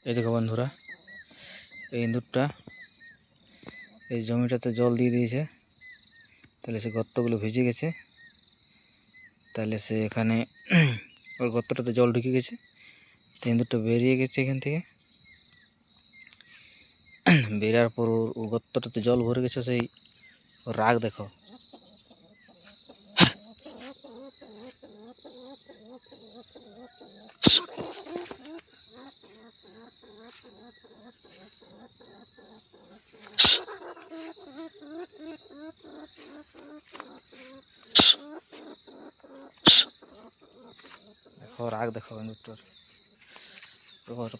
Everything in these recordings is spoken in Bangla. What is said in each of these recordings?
এই দেখো বন্ধুরা, এই ইঁদুরটা এই জমিটাতে জল দিয়ে দিয়েছে, তাহলে সে গর্তগুলো ভিজে গেছে, তাহলে সে এখানে ওর গর্তটাতে জল ঢুকে গেছে, তো ইঁদুরটা বেরিয়ে গেছে এখান থেকে। বেরার পর ওর গর্তটাতে জল ভরে গেছে, সেই ওর রাগ দেখো। দেখো রাগ দেখো ইঁদুরটার,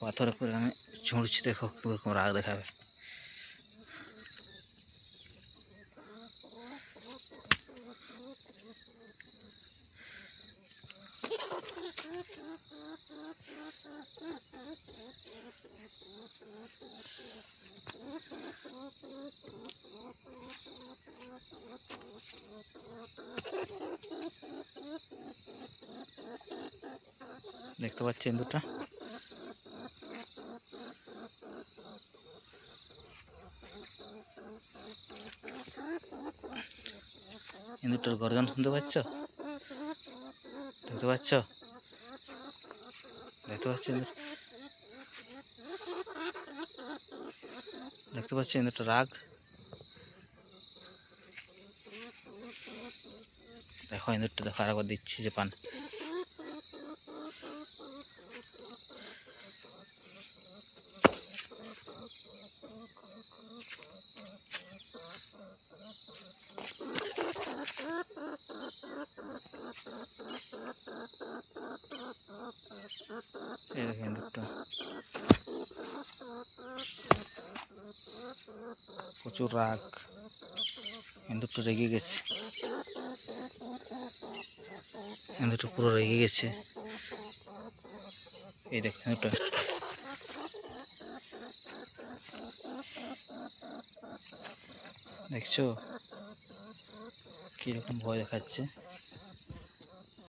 পাথরের করে আমি ছুঁড়ছি, দেখো ওরকম রাগ দেখাবে। দেখতে পাচ্ছি ইঁদুরটা, ইঁদুরটার গর্জন শুনতে পাচ্ছ? দেখতে পাচ্ছ? দেখতে পাচ্ছি দেখতে পাচ্ছি ইঁদুরটা রাগ। দেখো ইঁদুরটা দেখো, আরেকবার দিচ্ছি যে পান। এই দেখো ইঁদুরটা প্রচুর রাগ, ইঁদুরটা রেগে গেছে, ইঁদুরটা পুরো রেগে গেছে। এই দেখো ইঁদুরটা দেখছো কিরকম ভয় দেখাচ্ছে।